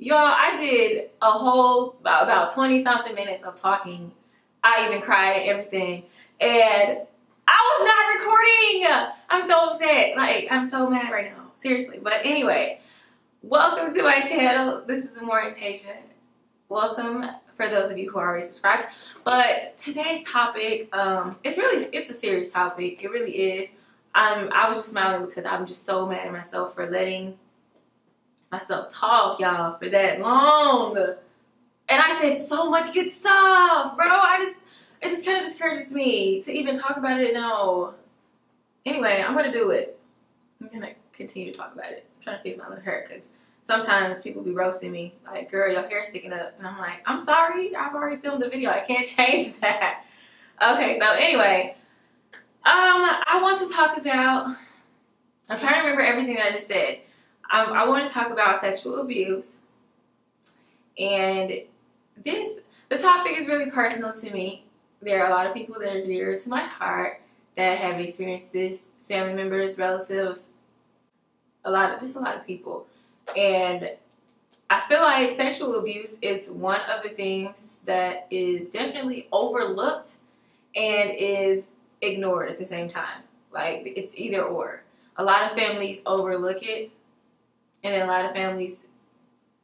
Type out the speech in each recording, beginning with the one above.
Y'all, I did a whole about 20 something minutes of talking. I even cried and everything. And I was not recording. I'm so upset. Like, I'm so mad right now. Seriously. But anyway, welcome to my channel. This is the orientation. Welcome for those of you who are already subscribed. But today's topic, it's a serious topic. It really is. I was just smiling because I'm just so mad at myself for letting myself talk, y'all, for that long. And I said so much good stuff, bro. It just kind of discourages me to even talk about it now. Anyway, I'm gonna do it. I'm gonna continue to talk about it. I'm trying to fix my little hair because sometimes people be roasting me like, girl, your hair's sticking up. And I'm like, I'm sorry, I've already filmed the video. I can't change that. Okay, so anyway, I want to talk about, I'm trying to remember everything that I just said. I want to talk about sexual abuse, and the topic is really personal to me. There are a lot of people that are dear to my heart that have experienced this, family members, relatives, a lot of people. And I feel like sexual abuse is one of the things that is definitely overlooked and is ignored at the same time. Like, it's either or. A lot of families overlook it, and then a lot of families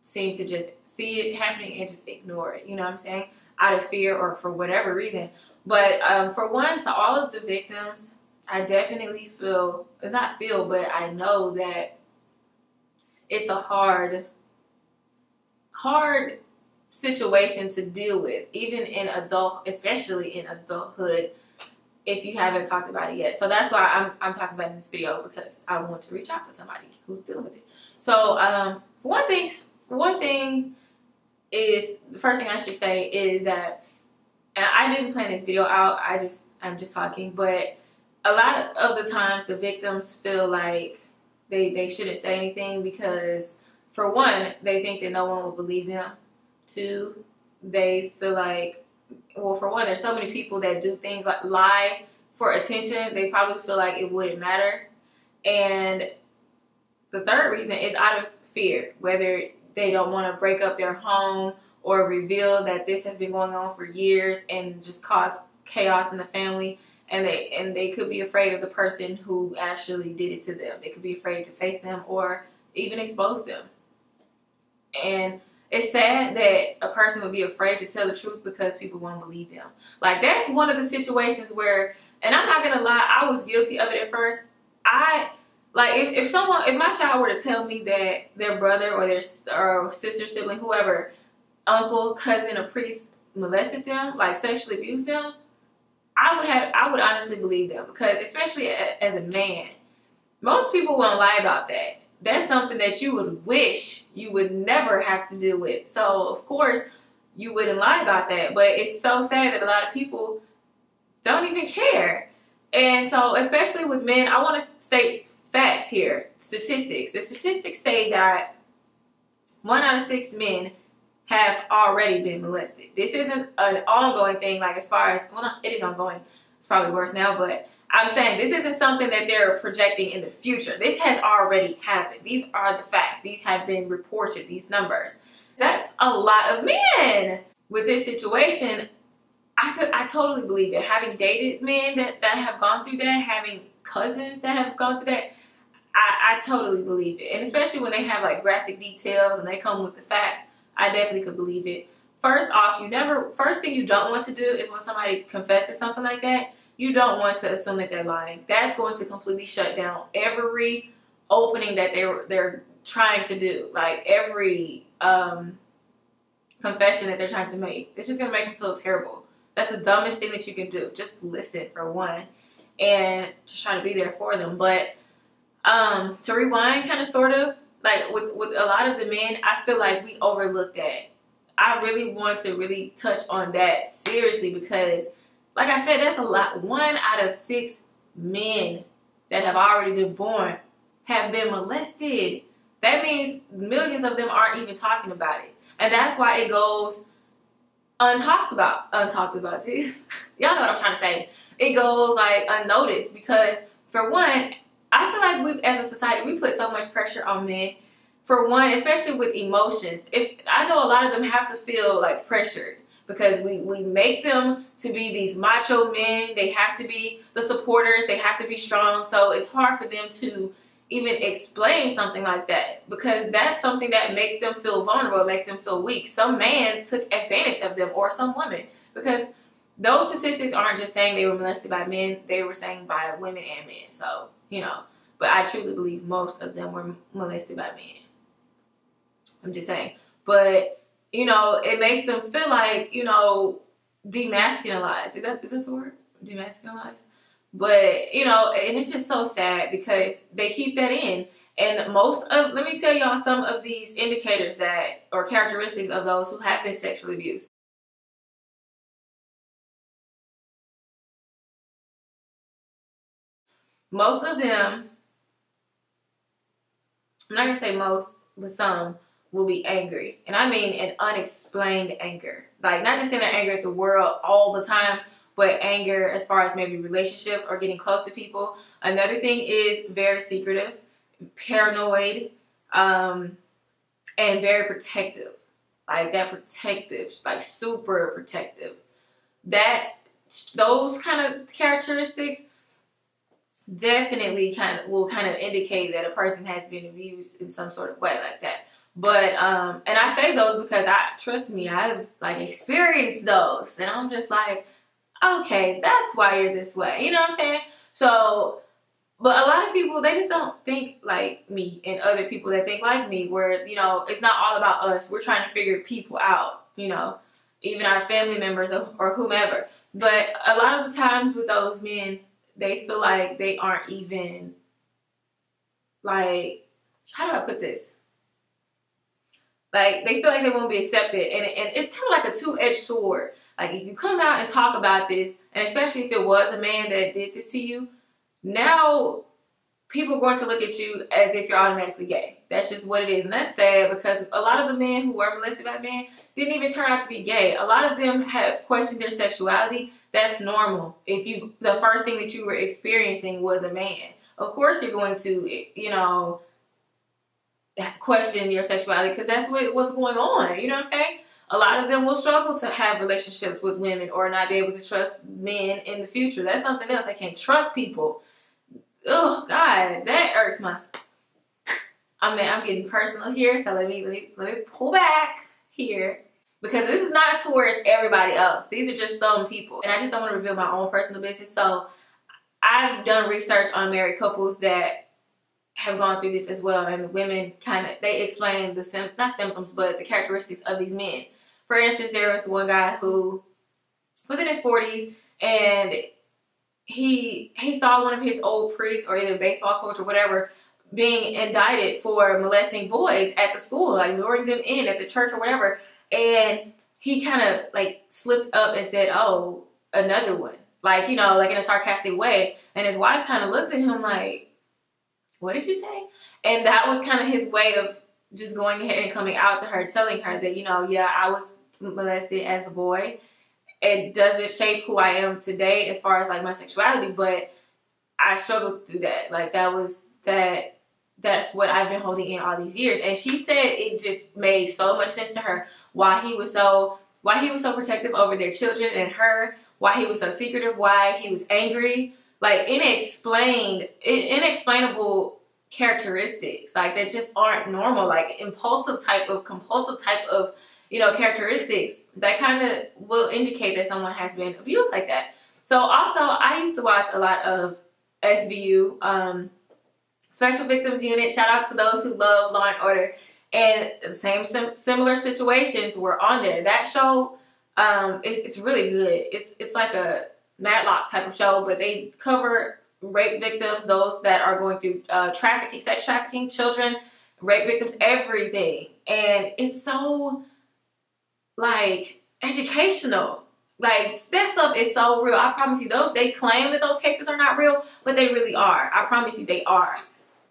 seem to just see it happening and just ignore it. You know what I'm saying? Out of fear or for whatever reason. But for one, to all of the victims, I definitely but I know that it's a hard situation to deal with, even in especially in adulthood, if you haven't talked about it yet. So that's why I'm talking about it in this video, because I want to reach out to somebody who's dealing with it. So one thing is, the first thing I should say is that, and I didn't plan this video out, I'm just talking, but a lot of the times the victims feel like they shouldn't say anything because, for one, they think that no one will believe them. Two, they feel like, well, for one, there's so many people that do things like lie for attention. They probably feel like it wouldn't matter. And the third reason is out of fear, whether they don't want to break up their home or reveal that this has been going on for years and just cause chaos in the family. And they could be afraid of the person who actually did it to them. They could be afraid to face them or even expose them. And it's sad that a person would be afraid to tell the truth because people won't believe them. Like, that's one of the situations where, and I'm not gonna lie, I was guilty of it at first. If my child were to tell me that their brother or their sister, sibling, whoever, uncle, cousin, or priest molested them, like sexually abused them, I would honestly believe them, because especially as a man, most people won't lie about that. That's something that you would wish you would never have to deal with. So of course you wouldn't lie about that. But it's so sad that a lot of people don't even care. And so, especially with men, I want to state facts here, statistics. The statistics say that 1 out of 6 men have already been molested. This isn't an ongoing thing, like, as far as, well, it is ongoing. It's probably worse now, but I'm saying this isn't something that they're projecting in the future. This has already happened. These are the facts. These have been reported, these numbers. That's a lot of men. With this situation, I totally believe it. Having dated men that have gone through that, having cousins that have gone through that, I totally believe it. And especially when they have like graphic details and they come with the facts, I definitely could believe it. First off, first thing you don't want to do is, when somebody confesses something like that, you don't want to assume that they're lying. That's going to completely shut down every opening that they're trying to do. Like, every confession that they're trying to make. It's just going to make them feel terrible. That's the dumbest thing that you can do. Just listen, for one, and just try to be there for them. But to rewind, kind of, sort of, like with a lot of the men, I feel like we overlook that. I really want to really touch on that seriously, because, like I said, that's a lot. 1 out of 6 men that have already been born have been molested. That means millions of them aren't even talking about it. And that's why it goes untalked about, jeez. Y'all know what I'm trying to say. It goes, like, unnoticed, because, for one, I feel like as a society, we put so much pressure on men for one, especially with emotions, if I know a lot of them have to feel like pressured because we make them to be these macho men. They have to be the supporters. They have to be strong. So it's hard for them to even explain something like that because that's something that makes them feel vulnerable, makes them feel weak. Some man took advantage of them or some woman, because those statistics aren't just saying they were molested by men, they were saying by women and men. So, you know, but I truly believe most of them were molested by men. I'm just saying. But, you know, it makes them feel like, you know, demasculinized. Is that the word? Demasculinized? But, you know, and it's just so sad because they keep that in. And let me tell y'all some of these indicators that, or characteristics of those who have been sexually abused. Most of them, I'm not going to say most, but some will be angry. And I mean an unexplained anger. Like, not just saying they're angry at the world all the time, but anger as far as maybe relationships or getting close to people. Another thing is very secretive, paranoid, and very protective. Like that protective, like super protective. Those kind of characteristics definitely will indicate that a person has been abused in some sort of way like that. But and I say those because trust me, I've like experienced those, and I'm just like, okay, that's why you're this way. You know what I'm saying? So, but a lot of people, they just don't think like me, and other people that think like me, where, you know, it's not all about us. We're trying to figure people out, you know, even our family members or whomever. But a lot of the times with those men, they feel like they aren't even, like, how do I put this? Like, they feel like they won't be accepted. And it's kind of like a two-edged sword. Like, if you come out and talk about this, and especially if it was a man that did this to you, now people are going to look at you as if you're automatically gay. That's just what it is. And that's sad because a lot of the men who were molested by men didn't even turn out to be gay. A lot of them have questioned their sexuality. That's normal. If the first thing that you were experiencing was a man, of course you're going to, you know, question your sexuality because that's what's going on. You know what I'm saying? A lot of them will struggle to have relationships with women or not be able to trust men in the future. That's something else. They can't trust people. Oh God, that irks my. I mean, I'm getting personal here, so let me pull back here because this is not towards everybody else. These are just some people, and I just don't want to reveal my own personal business. So I've done research on married couples that have gone through this as well, and the women they explain not symptoms, but the characteristics of these men. For instance, there was one guy who was in his 40s, and he saw one of his old priests or either baseball coach or whatever being indicted for molesting boys at the school, like luring them in at the church or whatever. And he kind of like slipped up and said, "Oh, another one," like, you know, like in a sarcastic way. And his wife kind of looked at him like, "What did you say?" And that was kind of his way of just going ahead and coming out to her, telling her that, you know, yeah, I was molested as a boy. It doesn't shape who I am today as far as like my sexuality, but I struggled through that. Like that's what I've been holding in all these years. And she said it just made so much sense to her why he was so protective over their children and her, why he was so secretive, why he was angry, like inexplainable characteristics like that just aren't normal, like compulsive type of, you know, characteristics that kind of will indicate that someone has been abused like that. So also, I used to watch a lot of SVU, Special Victims Unit. Shout out to those who love Law and Order. And the similar situations were on there. That show, it's really good. It's like a Matlock type of show, but they cover rape victims, those that are going through trafficking, sex trafficking, children, rape victims, everything. And it's so like educational. Like, that stuff is so real. I promise you, they claim that those cases are not real, but they really are. I promise you they are.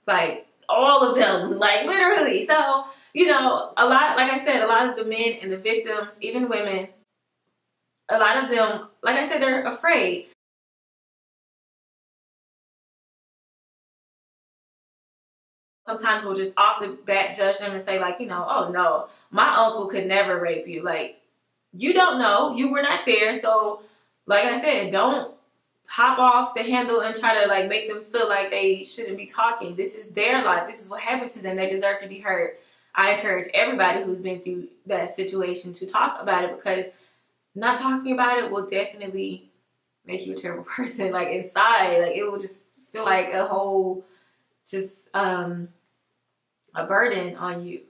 Like, all of them, like literally. So, you know, like I said, a lot of the men and the victims, even women, a lot of them, like I said, they're afraid. sometimes will just off the bat judge them and say like, you know, oh no, my uncle could never rape you. Like, you don't know, you were not there. So like I said, don't hop off the handle and try to like make them feel like they shouldn't be talking. This is their life. This is what happened to them. They deserve to be heard. I encourage everybody who's been through that situation to talk about it, because not talking about it will definitely make you a terrible person. Like inside, like it will just feel like a whole, just a burden on you.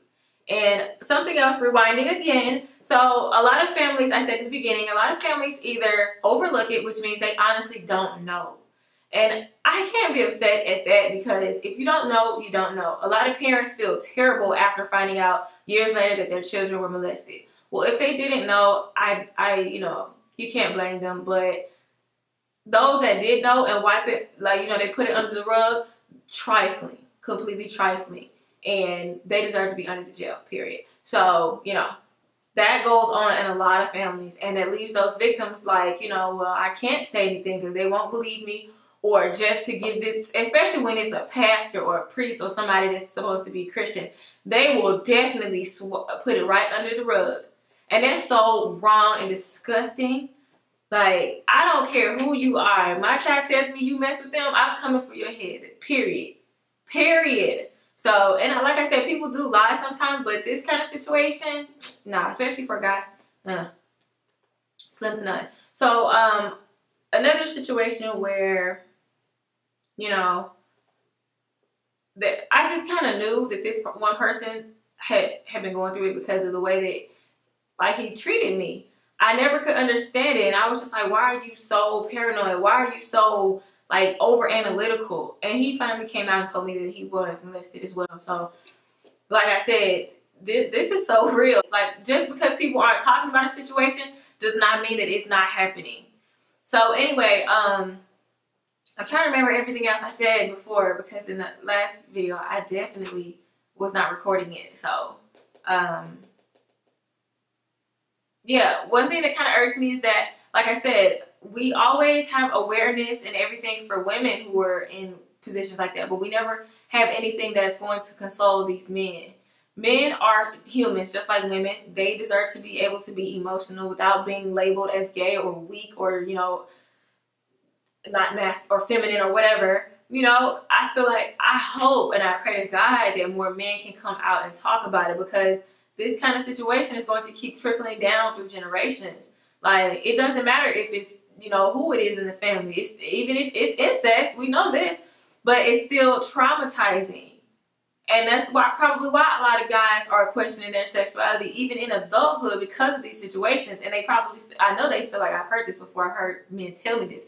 And something else, rewinding again. So a lot of families, I said in the beginning, a lot of families either overlook it, which means they honestly don't know. And I can't be upset at that, because if you don't know, you don't know. A lot of parents feel terrible after finding out years later that their children were molested. Well, if they didn't know, you know, you can't blame them. But those that did know and wipe it, like, you know, they put it under the rug, trifling, completely trifling. And they deserve to be under the jail, period. So, you know, that goes on in a lot of families. And it leaves those victims like, you know, well, I can't say anything because they won't believe me. Or just to give this, especially when it's a pastor or a priest or somebody that's supposed to be Christian, they will definitely put it right under the rug. And that's so wrong and disgusting. Like, I don't care who you are. If my child tells me you mess with them, I'm coming for your head, period. Period. So, and like I said, people do lie sometimes, but this kind of situation, nah, especially for a guy, slim to none. So, another situation where, you know, that I just kind of knew that this one person had been going through it because of the way that, like, he treated me. I never could understand it, and I was just like, why are you so paranoid? Why are you so, like, over analytical? And he finally came out and told me that he was molested as well. So, like I said, this is so real. Like, just because people aren't talking about a situation does not mean that it's not happening. So anyway, I'm trying to remember everything else I said before, because in the last video I definitely was not recording it. So yeah, one thing that kind of irks me is that, like I said, we always have awareness and everything for women who are in positions like that, but we never have anything that's going to console these men. Men are humans just like women. They deserve to be able to be emotional without being labeled as gay or weak or, you know, not masculine or feminine or whatever. You know, I feel like, I hope and I pray to God that more men can come out and talk about it, because this kind of situation is going to keep trickling down through generations. Like, it doesn't matter if it's, you know, who it is in the family. Even if it's incest, we know this, but it's still traumatizing. And that's probably why a lot of guys are questioning their sexuality, even in adulthood, because of these situations. And they probably, I know they feel like, I've heard this before, I've heard men tell me this.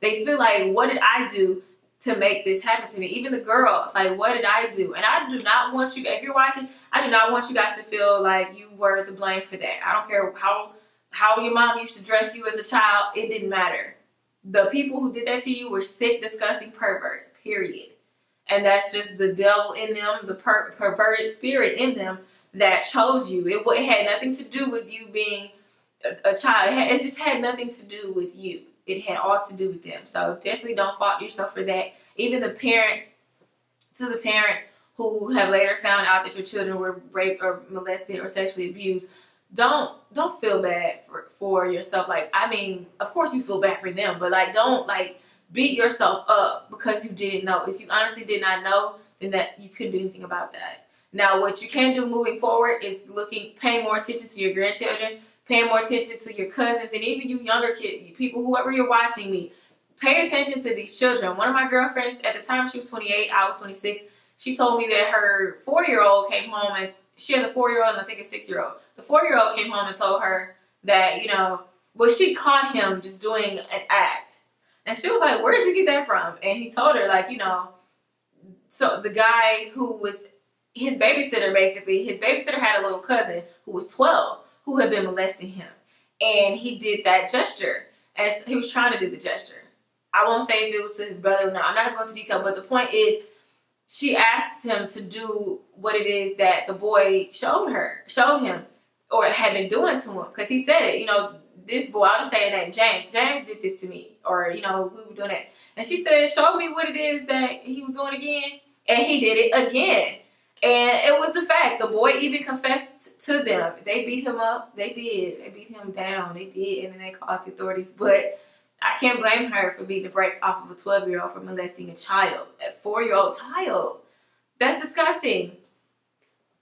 They feel like, what did I do to make this happen to me? Even the girls, like, what did I do? And I do not want you, if you're watching, I do not want you guys to feel like you were the blame for that. I don't care how your mom used to dress you as a child. It didn't matter. The people who did that to you were sick, disgusting perverts, period. And that's just the devil in them, the perverted spirit in them that chose you. It had nothing to do with you being a child. It just had nothing to do with you. It had all to do with them. So definitely don't fault yourself for that. Even the parents who have later found out that your children were raped or molested or sexually abused, don't feel bad for yourself. Like, I mean, of course you feel bad for them, but like, don't like beat yourself up because you didn't know. If you honestly did not know, then that you couldn't do anything about that. Now, what you can do moving forward is paying more attention to your grandchildren, paying more attention to your cousins, and even you younger kids, people, whoever you're watching me, pay attention to these children. One of my girlfriends, at the time she was 28, I was 26, she told me that her 4-year-old came home, and she has a 4-year-old and I think a 6-year-old. The 4-year-old came home and told her that, you know, well, she caught him just doing an act. And she was like, where did you get that from? And he told her, like, you know, so the guy who was his babysitter, basically, his babysitter had a little cousin who was 12 who had been molesting him. And he did that gesture, as he was trying to do the gesture. I won't say if it was to his brother or not. I'm not going to go into detail, but the point is, she asked him to do what it is that the boy showed him, or had been doing to him. Because he said it, you know, this boy, I'll just say his name, James. James did this to me, or, you know, we were doing that. And she said, show me what it is that he was doing again. And he did it again. And it was the fact. The boy even confessed to them. They beat him up. They did. They beat him down. They did. And then they called the authorities. But I can't blame her for beating the brakes off of a 12-year-old for molesting a child. A 4-year-old child. That's disgusting.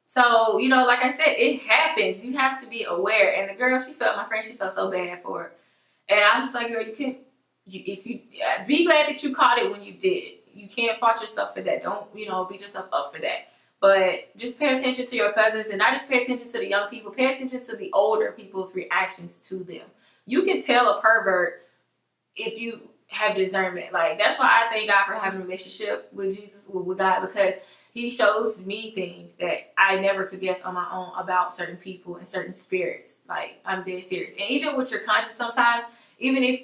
So, you know, like I said, it happens. You have to be aware. And the girl, my friend, she felt so bad for her. And I was just like, girl, be glad that you caught it when you did. You can't fault yourself for that. Don't, you know, beat yourself up for that. But just pay attention to your cousins, and not just pay attention to the young people. Pay attention to the older people's reactions to them. You can tell a pervert if you have discernment. Like, that's why I thank God for having a relationship with Jesus, with God, because he shows me things that I never could guess on my own about certain people and certain spirits. Like, I'm dead serious. And even with your conscience sometimes, even if,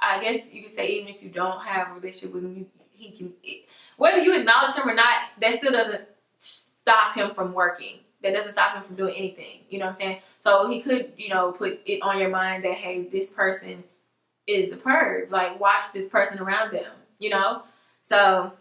I guess you could say, even if you don't have a relationship with him, he can, whether you acknowledge him or not, that still doesn't stop him from working. That doesn't stop him from doing anything. You know what I'm saying? So he could, you know, put it on your mind that, hey, this person is a perv. Like, watch this person around them, you know? So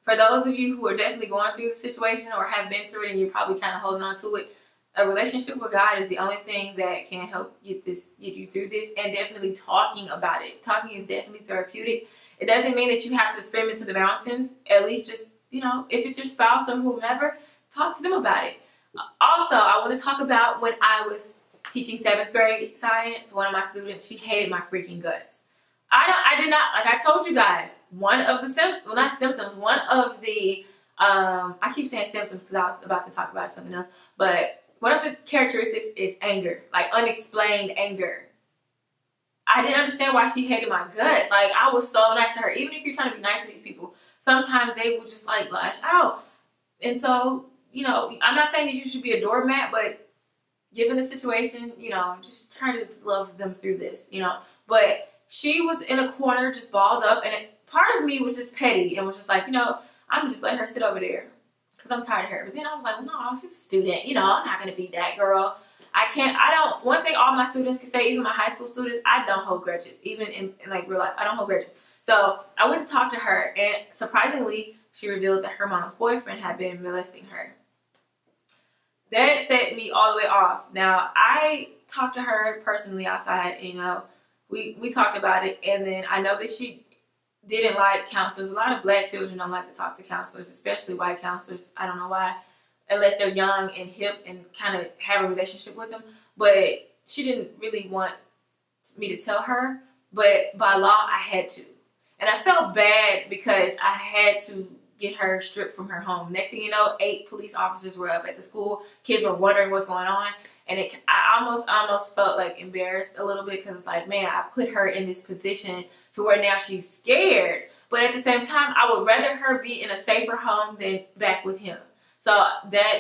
for those of you who are definitely going through the situation or have been through it and you're probably kind of holding on to it, a relationship with God is the only thing that can help get you through this, and definitely talking about it. Talking is definitely therapeutic. It doesn't mean that you have to scream into the mountains. At least just, you know, if it's your spouse or whomever, talk to them about it. Also, I want to talk about when I was teaching 7th grade science. One of my students, she hated my freaking guts. I did not, like I told you guys, one of the I keep saying symptoms because I was about to talk about something else, but one of the characteristics is anger, like unexplained anger. I didn't understand why she hated my guts. Like, I was so nice to her. Even if you're trying to be nice to these people, sometimes they will just like lash out. And so, you know, I'm not saying that you should be a doormat, but given the situation, you know, just try to love them through this, you know. But she was in a corner just balled up, and part of me was just petty and was just like, you know, I'm just letting her sit over there because I'm tired of her. But then I was like, well, no, she's a student, you know, I'm not going to be that girl. One thing all my students can say, even my high school students, I don't hold grudges. Even in like real life, I don't hold grudges. So I went to talk to her, and surprisingly, she revealed that her mom's boyfriend had been molesting her. That set me all the way off. Now, I talked to her personally outside, you know, we talked about it, and then I know that she didn't like counselors. A lot of black children don't like to talk to counselors, especially white counselors. I don't know why, unless they're young and hip and kind of have a relationship with them. But she didn't really want me to tell her, but by law, I had to. And I felt bad because I had to get her stripped from her home. Next thing you know, 8 police officers were up at the school. Kids were wondering what's going on. And I almost felt like embarrassed a little bit, because it's like, man, I put her in this position to where now she's scared. But at the same time, I would rather her be in a safer home than back with him. So that,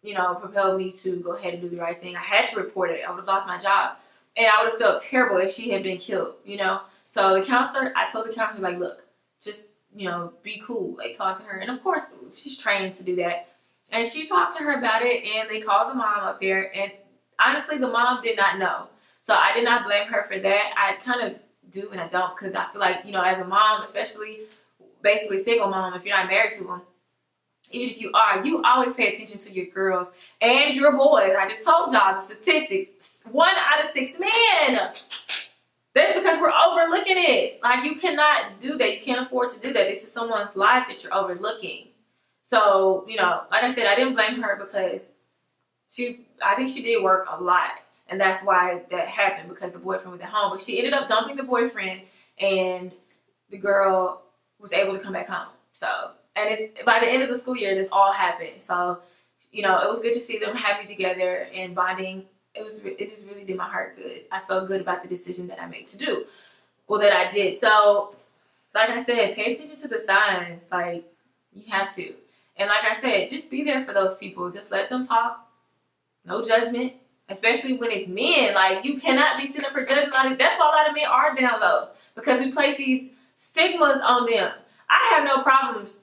you know, propelled me to go ahead and do the right thing. I had to report it. I would have lost my job. And I would have felt terrible if she had been killed, you know. So the counselor, I told the counselor, like, look, just, you know, be cool. Like, talk to her. And of course, she's trained to do that. And she talked to her about it, and they called the mom up there. And honestly, the mom did not know. So I did not blame her for that. I kind of do and I don't, because I feel like, you know, as a mom, especially basically single mom, if you're not married to them, even if you are, you always pay attention to your girls and your boys. I just told y'all the statistics. 1 out of 6 men. That's because we're overlooking it. Like, you cannot do that. You can't afford to do that. This is someone's life that you're overlooking. So, you know, like I said, I didn't blame her because I think she did work a lot. And that's why that happened, because the boyfriend was at home. But she ended up dumping the boyfriend, and the girl was able to come back home. So, and by the end of the school year, this all happened. So, you know, it was good to see them happy together and bonding. It just really did my heart good. I felt good about the decision that I made to do. Well, that I did. So, like I said, pay attention to the signs. Like, you have to. And like I said, just be there for those people. Just let them talk. No judgment. Especially when it's men. Like, you cannot be sitting up for judging on it. That's why a lot of men are down low. Because we place these stigmas on them. I have no problems.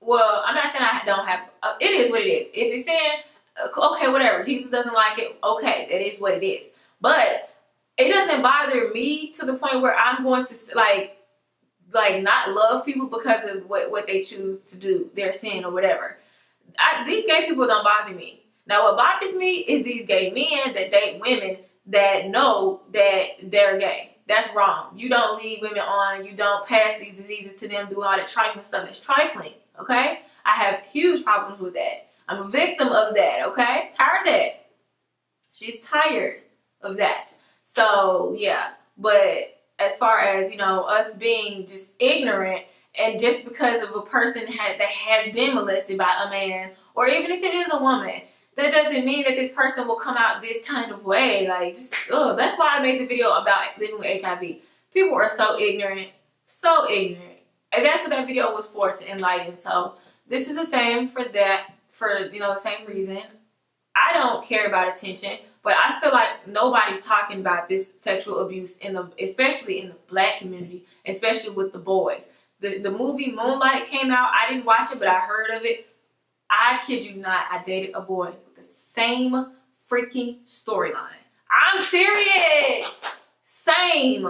Well, I'm not saying I don't have. It is what it is. If you're saying, okay, whatever, Jesus doesn't like it, okay, that is what it is. But it doesn't bother me to the point where I'm going to, like like not love people because of what they choose to do, their sin or whatever. These gay people don't bother me. Now what bothers me is these gay men that date women that know that they're gay. That's wrong. You don't lead women on. You don't pass these diseases to them, do all that trifling stuff. That's trifling, okay? I have huge problems with that. I'm a victim of that, okay? Tired of that. She's tired of that. So, yeah. But as far as, you know, us being just ignorant and just because of a person that has been molested by a man, or even if it is a woman, that doesn't mean that this person will come out this kind of way. Like, just, ugh. That's why I made the video about living with HIV. People are so ignorant. So ignorant. And that's what that video was for, to enlighten. So, this is the same for that, for, you know, the same reason. I don't care about attention, but I feel like nobody's talking about this sexual abuse, especially in the black community, especially with the boys. The movie Moonlight came out. I didn't watch it, but I heard of it. I kid you not, I dated a boy with the same freaking storyline. I'm serious. Same.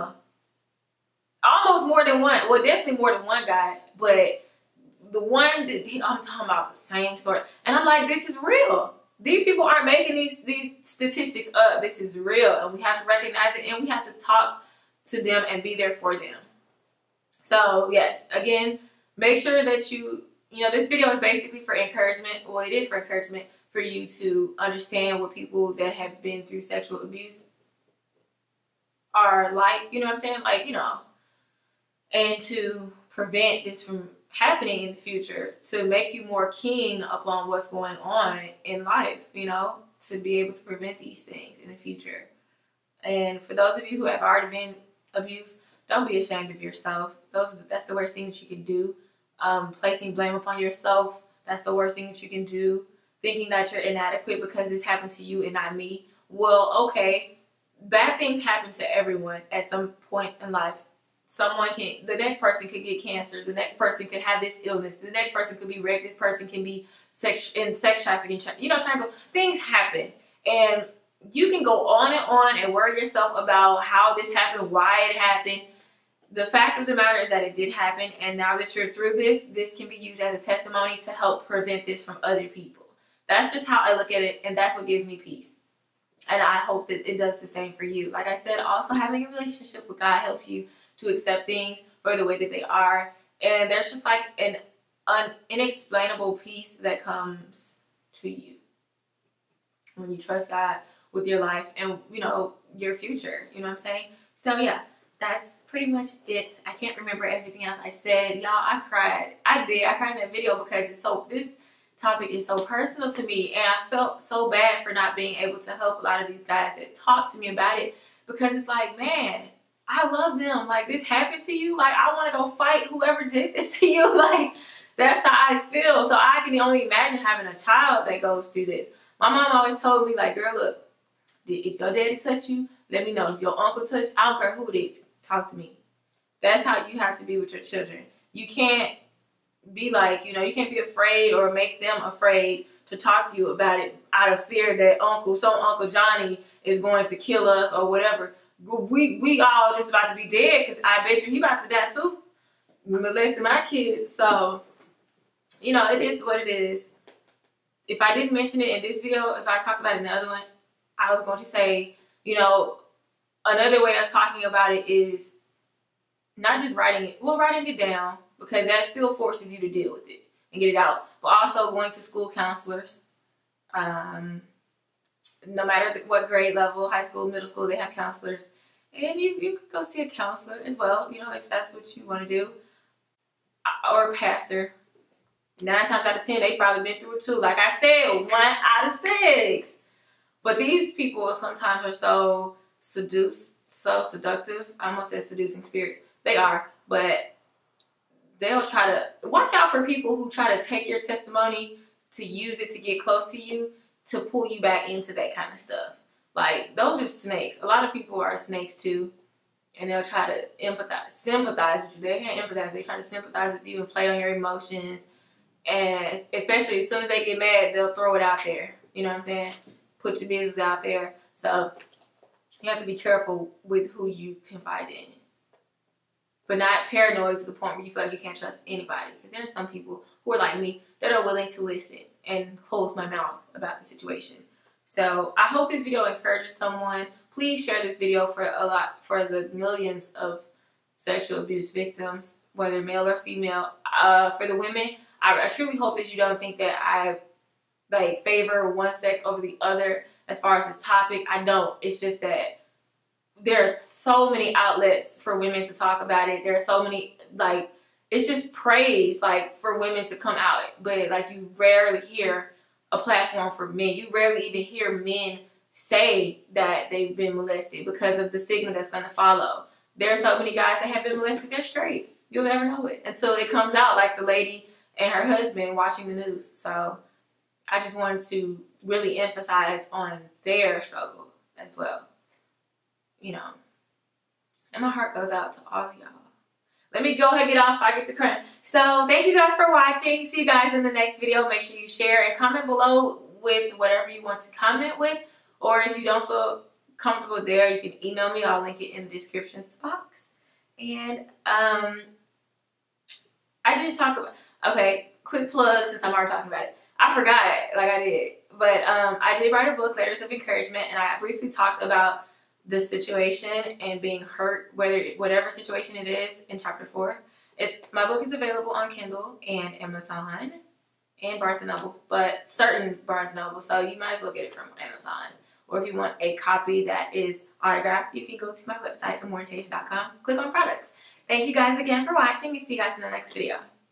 Almost more than one. Well, definitely more than one guy, but the one that I'm talking about, the same story. And I'm like, this is real. These people aren't making these statistics up. This is real, and we have to recognize it, and we have to talk to them and be there for them. So yes, again, make sure that you know, this video is basically for encouragement. Well, it is for encouragement for you to understand what people that have been through sexual abuse are like, you know what I'm saying? Like, you know, and to prevent this from happening in the future, to make you more keen upon what's going on in life, you know, to be able to prevent these things in the future. And for those of you who have already been abused, don't be ashamed of yourself. That's the worst thing that you can do. Placing blame upon yourself, that's the worst thing that you can do. Thinking that you're inadequate because this happened to you and not me. Well, okay, bad things happen to everyone at some point in life. The next person could get cancer. The next person could have this illness. The next person could be raped. This person can be sex trafficking. You know, things happen. And you can go on and worry yourself about how this happened, why it happened. The fact of the matter is that it did happen, and now that you're through this can be used as a testimony to help prevent this from other people. That's just how I look at it, and that's what gives me peace. And I hope that it does the same for you. Like I said, also having a relationship with God helps you to accept things for the way that they are. And there's just like an unexplainable peace that comes to you when you trust God with your life and, you know, your future. You know what I'm saying? So yeah, that's pretty much it. I can't remember everything else I said. Y'all, I cried. I cried in that video because this topic is so personal to me, and I felt so bad for not being able to help a lot of these guys that talk to me about it, because it's like, man, I love them. Like, this happened to you. Like, I want to go fight whoever did this to you. Like, that's how I feel. So I can only imagine having a child that goes through this. My mom always told me, like, girl, look, if your daddy touch you, let me know. If your uncle touch, I don't care who it is, talk to me. That's how you have to be with your children. You can't be like, you know, you can't be afraid or make them afraid to talk to you about it out of fear that Uncle Johnny is going to kill us or whatever. We all just about to be dead, because I bet you he about to die too, molesting my kids. So, you know, it is what it is. If I didn't mention it in this video, if I talked about it in the other one, I was going to say, you know, another way of talking about it is not just writing it down, because that still forces you to deal with it and get it out, but also going to school counselors. No matter what grade level, high school, middle school, they have counselors. And you could go see a counselor as well, you know, if that's what you want to do. Or a pastor. 9 times out of 10, they've probably been through it too. Like I said, 1 out of 6. But these people sometimes are so seductive. I almost said seducing spirits. They are, but they'll try to watch out for people who try to take your testimony to use it to get close to you, to pull you back into that kind of stuff. Like, those are snakes. A lot of people are snakes too, and they'll try to sympathize with you. They can't empathize. They try to sympathize with you and play on your emotions. And especially as soon as they get mad, they'll throw it out there. You know what I'm saying? Put your business out there. So you have to be careful with who you confide in. but not paranoid to the point where you feel like you can't trust anybody. Because there's some people who are like me that are willing to listen and close my mouth about the situation. So I hope this video encourages someone. Please share this video for the millions of sexual abuse victims, whether male or female. For the women, I truly hope that you don't think that I like favor one sex over the other as far as this topic. I don't. It's just that there are so many outlets for women to talk about it. There are so many, like, it's just praise, like, for women to come out. But, like, you rarely hear a platform for men. You rarely even hear men say that they've been molested because of the stigma that's going to follow. There are so many guys that have been molested, they're straight. You'll never know it until it comes out, like the lady and her husband watching the news. So I just wanted to really emphasize on their struggle as well. You know, and my heart goes out to all of y'all. Let me go ahead and get off. I get the crunch. So thank you guys for watching. See you guys in the next video. Make sure you share and comment below with whatever you want to comment with. Or if you don't feel comfortable there, you can email me. I'll link it in the description box. And I didn't talk about, okay, quick plug since I'm already talking about it. I forgot, like I did. But I did write a book, Letters of Encouragement, and I briefly talked about the situation and being hurt, whatever situation it is, in chapter 4. My book is available on Kindle and Amazon and Barnes & Noble, but certain Barnes & Noble, so you might as well get it from Amazon. Or if you want a copy that is autographed, you can go to my website, amorientation.com, click on products. Thank you guys again for watching, and see you guys in the next video.